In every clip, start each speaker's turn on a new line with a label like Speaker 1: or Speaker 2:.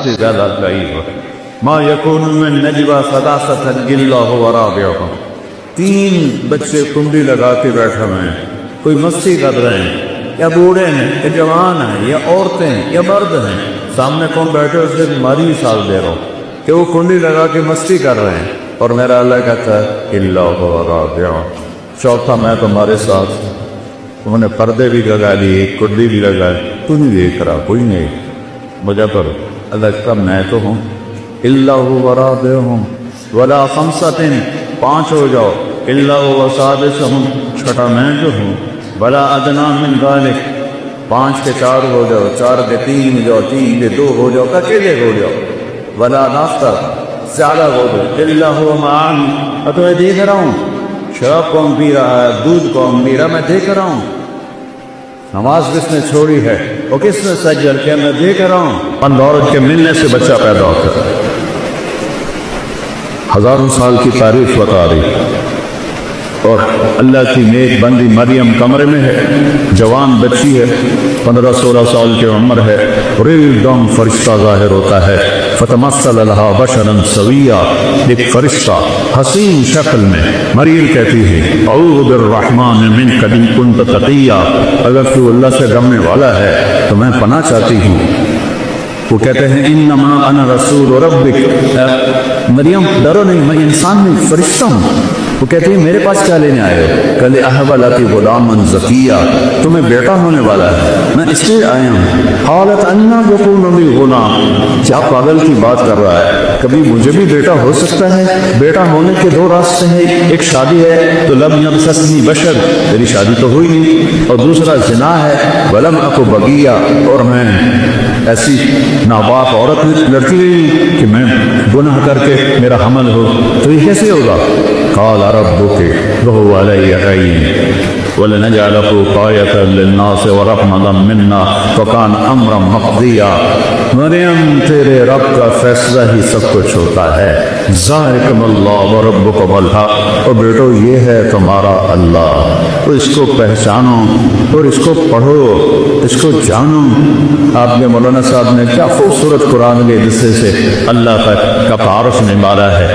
Speaker 1: سے زیادہ ضعیف ہے۔ ما یکون من نجوا ثلاثۃ الا هو رابعهم، 3 بچے کنڈی لگا کے بیٹھے ہوئے ہیں، کوئی مستی کر رہے ہیں، یا بوڑھے ہیں یا جوان ہیں یا عورتیں ہیں یا مرد ہیں، سامنے کون بیٹھے اسے تمہاری مثال دے رہا ہوں کہ وہ کنڈی لگا کے مستی کر رہے ہیں، اور میرا اللہ کہتا ہے الا هو رابعهم، چوتھا میں تمہارے ساتھ۔ انہوں نے پردے بھی لگا لیے، کنڈی بھی لگائے، تو نہیں دیکھ رہا، کوئی نہیں مجھے پر اللہ کا میں تو ہوں۔ الا هو رابعهم ولا خمسة، 5 ہو جاؤ، الا هو سادسهم، چھٹا میں جو ہوں، ولا ادنى من ذلك، 5 کے 4 ہو جاؤ، 4 کے 3 ہو جاؤ، 3 کے 2 ہو جاؤ، اکیلے ہو جاؤ، ولا ناصر، زیادہ ہو جاؤ، الا هو معنا، میں تمہیں دیکھ رہا ہوں، شراب کون پی رہا ہے، دودھ کون پی رہا، میں دیکھ رہا ہوں، نماز کس نے چھوڑی ہے اور کس نے سجل کیا، میں دیکھ رہا ہوں۔ بند عورت کے ملنے سے بچہ پیدا ہوتا ہے، ہزاروں سال کی تاریخ بتا رہی، اور اللہ کی نیک بندی مریم کمرے میں ہے، جوان بچی ہے، 15-16 سال کی عمر ہے، اور ایک دم فرشتہ ظاہر ہوتا ہے، فتمثل لها بشرا سویا، ایک فرشتہ حسین شکل میں۔ مریم کہتی ہے اعوذ بالرحمن منک ان کنت تقیا، اگر تو اللہ سے ڈرنے والا ہے تو میں پناہ چاہتی ہوں۔ وہ کہتے ہیں انما انا رسول ربک، مریم ڈرو نہیں، میں انسان نہیں، فرشتہ ہوں۔ وہ کہتے ہیں میرے پاس کیا لینے آئے ہو؟ کہ اہب لک غلاما زکیہ، تمہیں بیٹا ہونے والا ہے، میں اس لیے آیا ہوں۔ قالت انا یکون لی غلام، کیا پاگل کی بات کر رہا ہے، کبھی مجھے بھی بیٹا ہو سکتا ہے؟ بیٹا ہونے کے 2 راستے ہیں، ایک شادی ہے تو لم یمسسنی بشر، میری شادی تو ہوئی نہیں، اور دوسرا زنا ہے، ولم اک بغیہ، اور میں ایسی ناپاک عورت لڑکی کہ میں گناہ کر کے میرا حمل ہو، تو یہ کیسے ہوگا؟ قال ربك وهو علي هين ولنجعله آية للناس ورحمة منا وكان أمرا مقضيا، مریم تیرے رب کا فیصلہ ہی سب کچھ ہوتا ہے، ذالکم اللہ وربکم الحق، اور بیٹو یہ ہے تمہارا اللہ، تو اس کو پہچانو اور اس کو پڑھو، اس کو جانو۔ آپ نے مولانا صاحب نے کیا خوبصورت قرآن کے حصے سے اللہ کا تعارف نمایا ہے،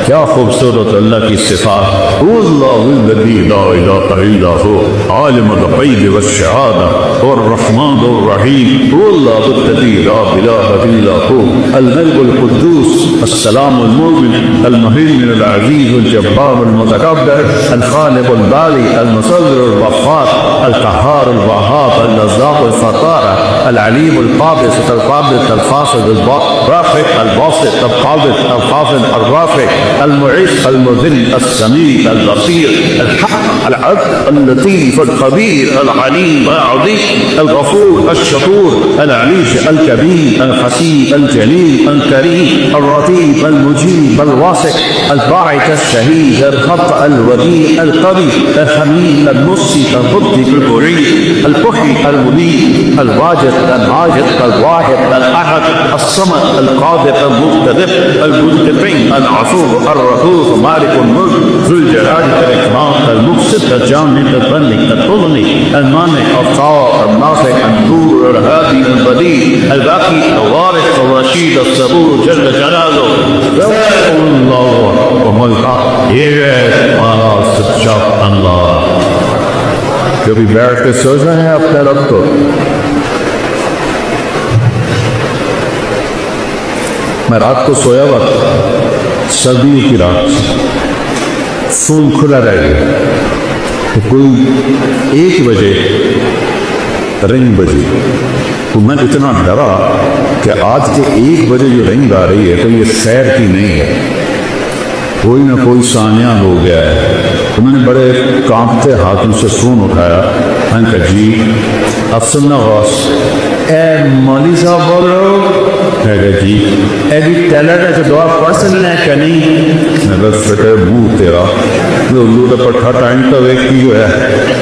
Speaker 1: کیا خوبصورت اللہ کی صفات، اللہ الذی لا الہ الا هو عالم الغیب والشہادہ الرحمن الرحیم، اللہ الذی لا الہ الا هو الملک القدوس السلام المؤمن المهيمن العزیز الجبار المتکبر الخالق الباری المصور الغفار القهار الوهاب الرزاق الفتار العلیم القابض القابض الفاصل الرافع الباسط القابض الخافض الرافع المعز المذل السميع البصير الحق العدل اللطيف الخبير العليم العظيم الغفور الشكور العليش الكبير الحسيب الجليل الكريم اللطيف المجيب الواسع الباعث الشهيد الخطأ الوديع القوي الحميد المصي البدي البريء البحي المبين الواجد الواجد الواحد الأحد الصمد القادر المقتدر المنتقم العفو الرؤوف مالك الملك ذو الجلال والإكرام المقسط الجامع المغني المغني المانع الطاهر الناصر النور الهادي البديع الباقي الوارث الرشيد الصبور جل جلاله اللہ وملکہ، یہ ہے ہمارا سچا اللہ۔ کبھی بیٹھ کے سوچ رہے ہیں اپنے رب کو؟ میں رات کو سویا ہوا تھا، سردی کی رات، فون کھلا رہ گیا تو کوئی 1 بجے رنگ بجی، تو میں اتنا ڈرا کہ آج کے 1 بجے جو رنگ آ رہی ہے تو یہ خیر کی نہیں ہے، کوئی نہ کوئی سانیہ ہو گیا ہے۔ تو میں نے بڑے کانپتے ہاتھوں سے فون اٹھایا، میں نے کہا جی افسر نواز، اے مولوی صاحب بول رہے ہو؟ میں کہا جی ایڈی ٹیلر ہے تو دعا پڑھ سکتے ہیں کہ نہیں؟ میں کہا فٹے منہ تیرا، اللہ کا پٹھا ٹائم کا ویک کی جو ہے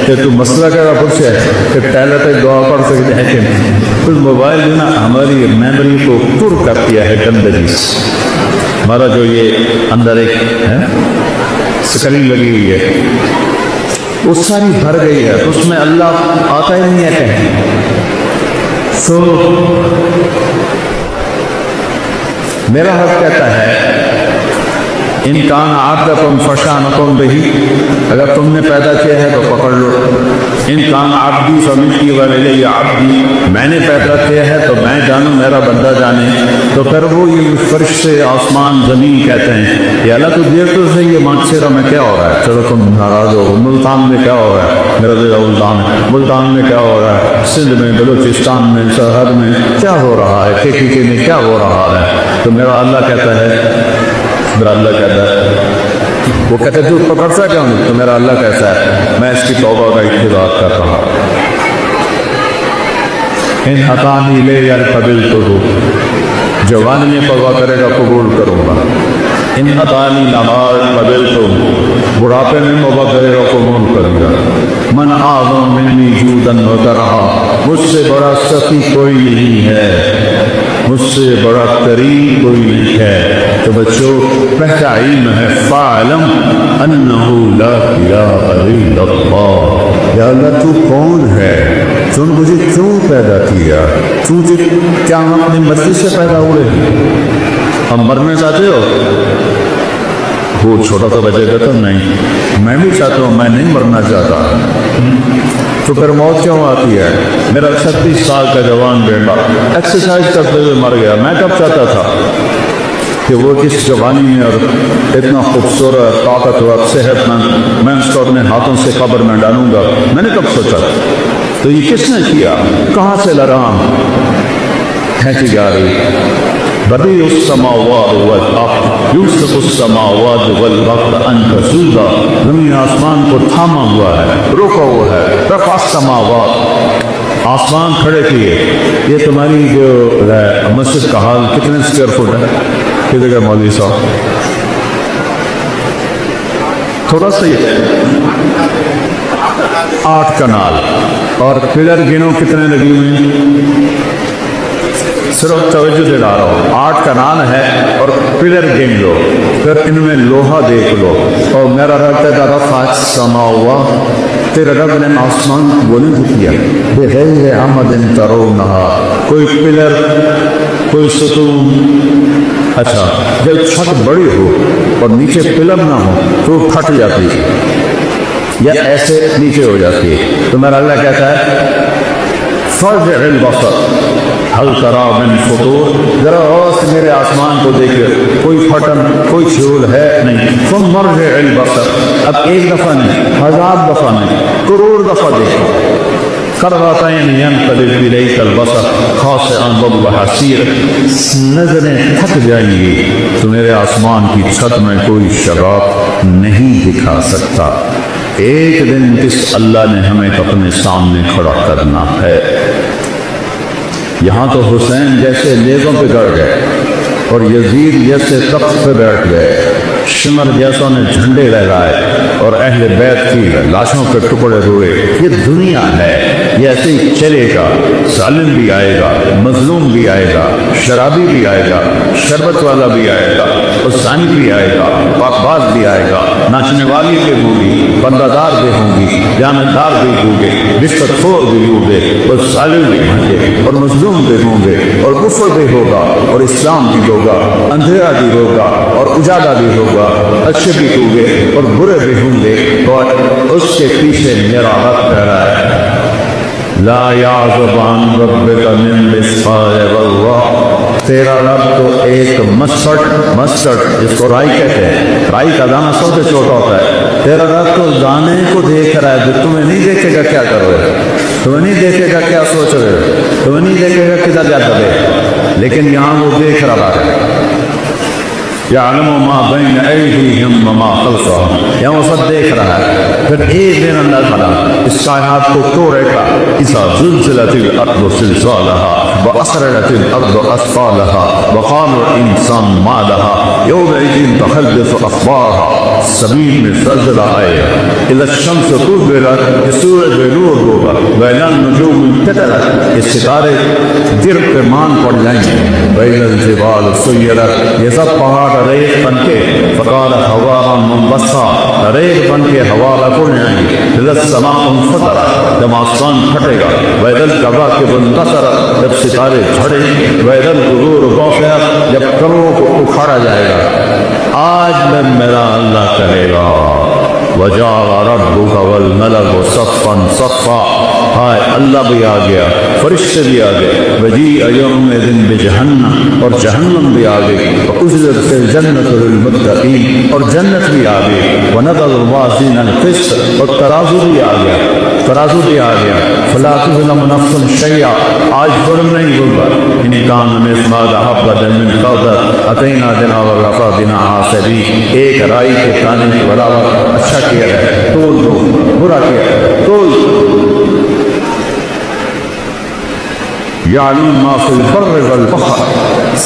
Speaker 1: کہ تو مسئلہ کیا پوچھ ہے کہ ٹیلر تک دعا پڑھ سکتے ہیں کہ نہیں؟ پھر موبائل جو نا ہماری میموری کو پر کر دیا ہے گندگی سے، ہمارا جو یہ اندر ایک سکرین لگی ہوئی ہے وہ ساری بھر گئی ہے، اس میں اللہ آتا ہی نہیں ہے کہیں۔ میرا رب کہتا ہے ان کان عبدکم فشانکم بہی، اگر تم نے پیدا کیا ہے تو پکڑ لو، ان کان عبدی فملکی والی عبدی، میں نے پیدا کیا ہے تو میں جانوں میرا بندہ جانے۔ تو پھر وہ یہ فرشتے آسمان زمین کہتے ہیں کہ اللہ تو دیر تو سے یہ مانچیرا میں کیا ہو رہا ہے، چلو تم ناراض ہو، ملتان میں کیا ہو رہا ہے، میرا دل ملتان ہے، ملتان میں کیا ہو رہا ہے، سندھ میں، بلوچستان میں، سرحد میں کیا ہو رہا ہے، کے میں کیا ہو رہا ہے۔ تو میرا اللہ کہتا ہے، میرا اللہ کہتا ہے، وہ کہتے تو پکڑتا کیوں نہیں، تو میرا اللہ کہتا ہے میں اس کی توبہ کا اتباع کر رہا ہوں۔ ان عطانی لے یا قبل تو ہو، جوانی میں پرواہ کرے گا قبول کروں گا، ان عطانی نماز قبل تو ہو، بڑھاپے میں پرواہ کرے گا قبول کروں گا۔ من اعظم منی جودن و کرہا، مجھ سے بڑا سخی کوئی نہیں ہے، مجھ سے بڑا کریم کوئی نہیں ہے۔ تو بچوں پہلا علم ہے فاعلم انہ لا الہ الا اللہ، یا اللہ تو کون ہے، تو نے مجھے کیوں پیدا کیا، کیا ہم اپنی مرضی سے پیدا ہوئے ہیں، ہم مرنے چاہتے ہو، وہ چھوٹا سا بچے گا تو نہیں، میں بھی چاہتا ہوں، میں نہیں مرنا چاہتا، تو پھر موت کیوں آتی ہے۔ میرا 36 سال کا جوان بیٹا ایکسرسائز کرتے ہوئے مر گیا، میں کب چاہتا تھا کہ وہ اس جوانی میں اور اتنا خوبصورت طاقتور صحت مند، میں اس کو اپنے ہاتھوں سے قبر میں ڈالوں گا، میں نے کب سوچا، تو یہ کس نے کیا، کہاں سے لرام کھینچی جا رہی۔ بدیع السماوات والارض یوسف السماوات والارض ان تزولا، زمین آسمان کو تھاما ہوا ہے، روکا ہوا ہے، رفع السماوات، آسمان کھڑے کیے۔ یہ تمہاری جو مسجد کا حال کتنے اسکوائر فٹ ہے، کتنے کا مولوی صاحب، تھوڑا سا ہی 8 کنال، اور پلر گنو کتنے لگی ہوئے ہیں، صرف توجہ دلا رہا ہوں، 8 کنال ہے اور پلر گن لو، پھر ان میں لوہا دیکھ لو، اور میرا رب کہتا رفع السماوات، تیرے رب نے آسمان بلند کیا بغیر عمد ترونہا، کوئی پلر کوئی ستون۔ اچھا جب چھت بڑی ہو اور نیچے پلر نہ ہو تو پھٹ جاتی ہے یا ایسے نیچے ہو جاتی ہے، تو میرا اللہ کہتا ہے فارجع البصر هل ترى من فطور، ذرا غور سے میرے آسمان کو دیکھے، کوئی پھٹن کوئی چھول ہے نہیں، ثم ارجع البصر، اب ایک دفعہ نہیں، 1000 دفعہ نہیں، کروڑ دفعہ دیکھو، کرتین ينقلب الیک البصر خاسئا وهو حسیر، نظریں تھک جائیں گی تو میرے آسمان کی چھت میں کوئی شگاف نہیں دکھا سکتا۔ ایک دن اس اللہ نے ہمیں اپنے سامنے کھڑا کرنا ہے۔ یہاں تو حسین جیسے نیزوں پہ گڑ گئے اور یزید جیسے تخت پہ بیٹھ گئے، شمر جیسوں نے جھنڈے لہرائے اور اہل بیت کی لاشوں کے ٹکڑے ہوئے۔ یہ دنیا ہے، یہ ایسے ہی چلے گا، ظالم بھی آئے گا، مظلوم بھی آئے گا، شرابی بھی آئے گا، شربت والا بھی آئے گا، حسین بھی آئے گا، پاکباز بھی آئے گا، ناچنے والی بھی ہوں گی، بندہ دار بھی ہوں گی، جانبدار بھی ہوں گے، رشوت خور بھی ہوں گے، اور ظالم بھی ہوں گے، اور مظلوم بھی ہوں گے، اور کفر بھی ہوگا، اور اسلام بھی ہوگا، اندھیرا بھی ہوگا، اور اجالا بھی ہوگا، اچھے بھی ہوں گے اور برے بھی ہوں گے، اور اس کے پیچھے میرا رب کہہ رہا ہے لا یعزب عن ربک من مثقال ذرہ، تیرا رب تو ایک مسٹرڈ جس کو رائی کہتے ہیں، رائی کا دانہ سب سے چھوٹا ہوتا ہے، تیرا رب تو دانے کو دیکھ رہا ہے، جو تمہیں نہیں دیکھے گا کیا کر رہے ہو، تمہیں نہیں دیکھے گا کیا سوچ رہے ہو، تمہیں نہیں دیکھے گا کدھر جاتا ہے، لیکن یہاں وہ دیکھ رہا ہے، یعلم ما بین ایدیہم وما خلفہم، یہاں وہ سب دیکھ رہا ہے۔ پھر ایک دن اللہ تعالیٰ اس کائنات کو توڑے گا، اذا زلزلت الارض زلزالها واخرجت الارض اثقالها وقال الانسان ما لها یومئذ تحدث اخبارها، زمین میں زلزلہ آئے گا، اذا الشمس کورت، یہ سورج بے نور ہوگا، واذا النجوم انکدرت، یہ ستارے گر پہ مان پڑ جائیں گے، واذا الجبال سیرت، یہ سب پہاڑ ریت بن کے فقال حوارا منبسا، ریت بن کے حوالہ کو جائیں گے، اذا السماء انفطرت، جب آسمان پھٹے گا، واذا الکواکب انتثرت، جب ستارے جھڑے، واذا القبور بعثرت، جب قبروں کو پکارا جائے گا. آج میں میرا اللہ کہے گا وَجَاءَ رَبُّكَ وَالْمَلَكُ صَفًّا صَفًّا. ہائے اللہ بھی آ گیا, فرشتے بھی آ گئے. وَجِيءَ يَوْمَئِذٍ بِجَهَنَّمَ, اور جہنم بھی آ گئی. وَأُزْلِفَتِ الْجَنَّةُ لِلْمُتَّقِينَ, اور جنت بھی آ گئی. وَنَضَعُ الْمَوَازِينَ الْقِسْطَ, اور ترازو بھی آ گیا, ترازو بھی آ گیا. فَلَا تُظْلَمُ نَفْسٌ شَيْئًا, آج ظلم نہیں ہوگا. إِنْ كَانَ مِثْقَالَ حَبَّةٍ مِّنْ خَرْدَلٍ أَتَيْنَا بِهَا وَكَفَىٰ بِنَا حَاسِبِينَ. ایک رائی کے دانے کے برابر اچھا کیا ہے تول دو, برا کیا ہے تول. یعلم ما فی البر والبحر,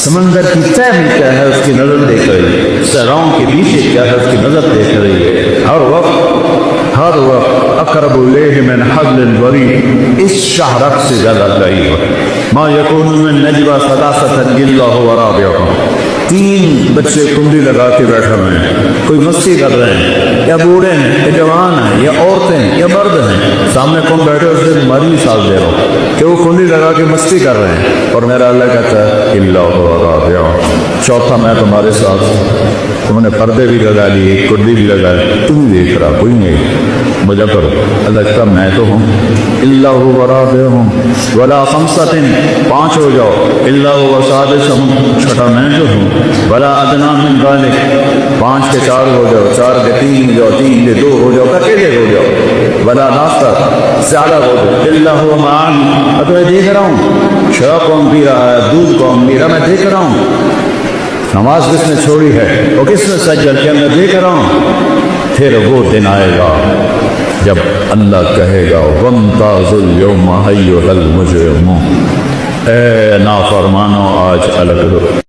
Speaker 1: سمندر کی تہ میں کیا ہے اس کی نظر دیکھ رہی ہے, صحراؤں کے پیچھے کیا ہے اس کی نظر دیکھ رہی ہے. ہر وقت اقرب الیہ من حبل الورید, اس شاہرگ سے زیادہ قریب ہے. ما یکون من نجوى ثلاثة الا هو رابعهم, 3 بچے کنڈی لگا کے بیٹھے ہوئے ہیں, کوئی مستی کر رہے ہیں, یا بوڑھے ہیں یا جوان ہیں یا عورتیں ہیں یا مرد ہیں. سامنے کون بیٹھے اس سے تمہاری مثال دے رہا ہوں کہ وہ کنڈی لگا کے مستی کر رہے ہیں, اور میرا اللہ کہتا ہے الا هو رابعهم, چوتھا میں تمہارے ساتھ. تم نے پردے بھی لگا لیے, کنڈی بھی لگائے, تم دیکھ رہا, کوئی نہیں. مجھے کرو اللہ کہتا میں تو ہوں. الا هو رابعهم ولا خمسة, 5 ہو جاؤ. الا هو سادسهم, چھٹا میں جو ہوں. ولا ادنى من ذلك, 5 کے 4 ہو جاؤ, 4 کے 3 ہو جاؤ, 3 کے 2 ہو جاؤ, اکیلے ہو جاؤ. ولا ناصر, زیادہ ہو جاؤ. الا هو معن, تو میں دیکھ رہا ہوں شراب کون پی رہا ہے, دودھ کون پی رہا, میں دیکھ رہا ہوں. نماز کس نے چھوڑی ہے اور کس نے سجدہ کیا, میں دیکھ رہا ہوں. پھر وہ دن آئے گا جب اللہ کہے گا وَامْتَازُوا الْيَوْمَ أَيُّهَا الْمُجْرِمُونَ, اے نافرمانو آج الگ ہو.